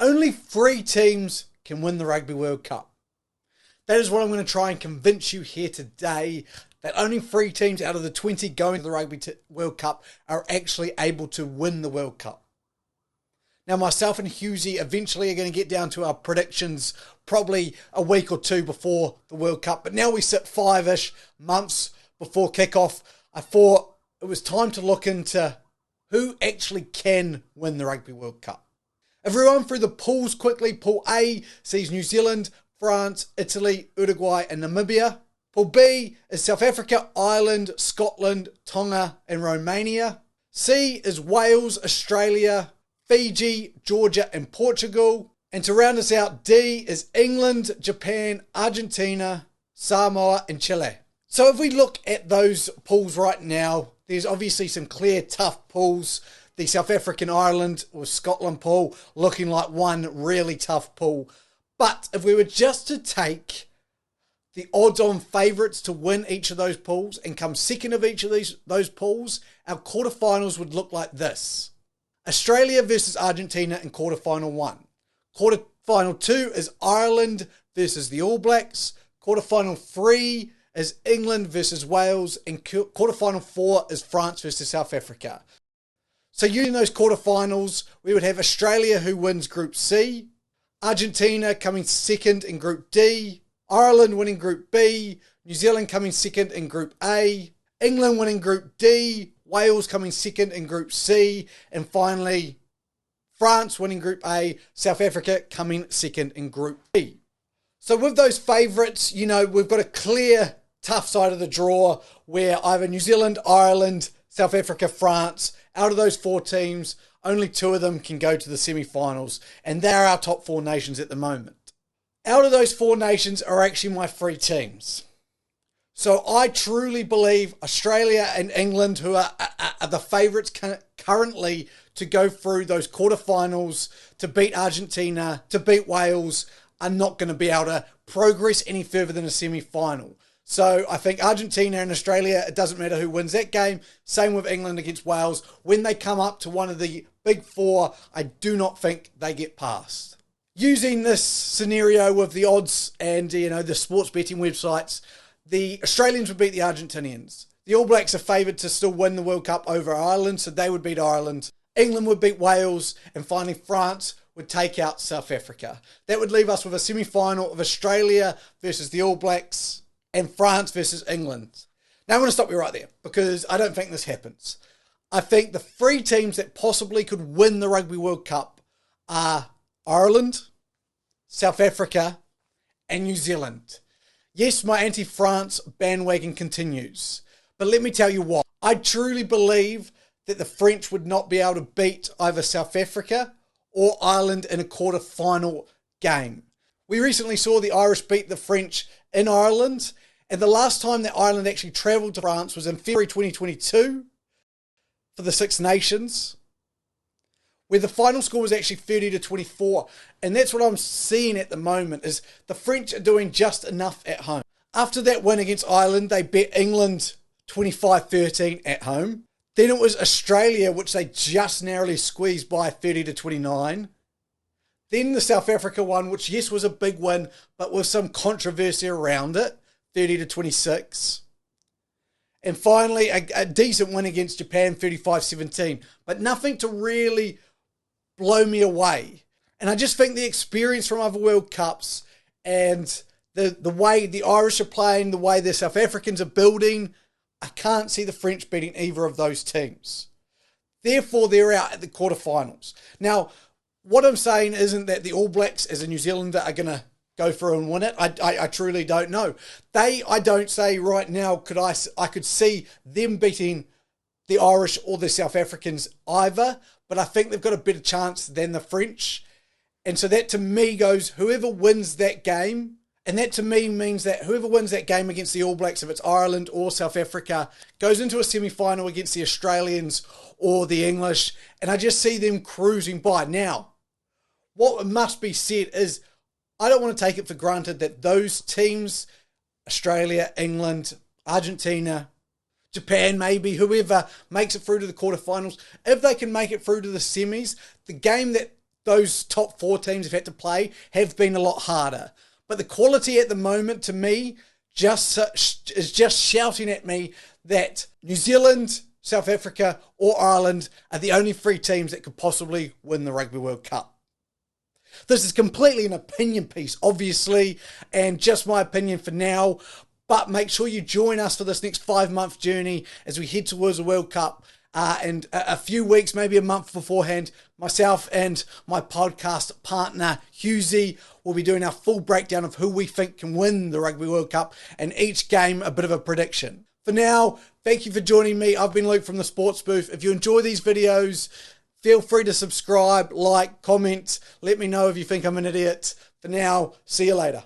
Only 3 teams can win the Rugby World Cup. That is what I'm going to try and convince you here today, that only 3 teams out of the 20 going to the Rugby World Cup are actually able to win the World Cup. Now, myself and Hughesy eventually are going to get down to our predictions probably a week or 2 before the World Cup. But now we sit 5-ish months before kickoff. I thought it was time to look into who actually can win the Rugby World Cup. If we run through the pools quickly, Pool A sees New Zealand, France, Italy, Uruguay and Namibia. Pool B is South Africa, Ireland, Scotland, Tonga and Romania. C is Wales, Australia, Fiji, Georgia and Portugal. And to round us out, D is England, Japan, Argentina, Samoa and Chile. So if we look at those pools right now, there's obviously some clear tough pools. The South African, Ireland or Scotland pool looking like one really tough pool. But if we were just to take the odds-on favourites to win each of those pools and come second of each of those pools, our quarterfinals would look like this. Australia versus Argentina in quarterfinal 1. Quarterfinal 2 is Ireland versus the All Blacks. Quarterfinal 3 is England versus Wales. And quarterfinal 4 is France versus South Africa. So using those quarterfinals, we would have Australia who wins Group C, Argentina coming second in Group D, Ireland winning Group B, New Zealand coming second in Group A, England winning Group D, Wales coming second in Group C, and finally France winning Group A, South Africa coming second in Group B. So with those favourites, you know, we've got a clear tough side of the draw where either New Zealand, Ireland, South Africa, France, out of those 4 teams, only 2 of them can go to the semi-finals, and they're our top 4 nations at the moment. Out of those 4 nations are actually my 3 teams. So I truly believe Australia and England, who are the favourites currently to go through those quarterfinals, to beat Argentina, to beat Wales, are not going to be able to progress any further than a semi-final. So I think Argentina and Australia, it doesn't matter who wins that game. Same with England against Wales. When they come up to one of the big 4, I do not think they get past. Using this scenario with the odds and, you know, the sports betting websites, the Australians would beat the Argentinians. The All Blacks are favoured to still win the World Cup over Ireland, so they would beat Ireland. England would beat Wales, and finally France would take out South Africa. That would leave us with a semi-final of Australia versus the All Blacks and France versus England. Now I'm going to stop you right there because I don't think this happens. I think the 3 teams that possibly could win the Rugby World Cup are Ireland, South Africa and New Zealand. Yes, my anti-France bandwagon continues. But let me tell you what, I truly believe that the French would not be able to beat either South Africa or Ireland in a quarter-final game. We recently saw the Irish beat the French in Ireland, and the last time that Ireland actually travelled to France was in February 2022 for the Six Nations, where the final score was actually 30-24. And that's what I'm seeing at the moment, is the French are doing just enough at home. After that win against Ireland, they beat England 25-13 at home. Then it was Australia, which they just narrowly squeezed by 30-29. Then the South Africa one, which yes was a big win, but with some controversy around it, 30-26. And finally, a decent win against Japan, 35-17. But nothing to really blow me away. And I just think the experience from other World Cups and the way the Irish are playing, the way the South Africans are building, I can't see the French beating either of those teams. Therefore, they're out at the quarterfinals. Now, what I'm saying isn't that the All Blacks as a New Zealander are going to go through and win it. I truly don't know. I don't say right now I could see them beating the Irish or the South Africans either, but I think they've got a better chance than the French. And so that to me goes, whoever wins that game, and that to me means that whoever wins that game against the All Blacks, if it's Ireland or South Africa, goes into a semi-final against the Australians or the English, and I just see them cruising by. Now, what must be said is, I don't want to take it for granted that those teams, Australia, England, Argentina, Japan maybe, whoever makes it through to the quarterfinals, if they can make it through to the semis, the game that those top 4 teams have had to play have been a lot harder. But the quality at the moment, to me, is just shouting at me that New Zealand, South Africa, or Ireland are the only 3 teams that could possibly win the Rugby World Cup. This is completely an opinion piece, obviously, and just my opinion for now. But make sure you join us for this next 5-month journey as we head towards the World Cup. And a few weeks, maybe a month beforehand, myself and my podcast partner, Husey, will be doing our full breakdown of who we think can win the Rugby World Cup, and each game a bit of a prediction. For now, thank you for joining me. I've been Luke from the Sports Booth. If you enjoy these videos, feel free to subscribe, like, comment. Let me know if you think I'm an idiot. For now, see you later.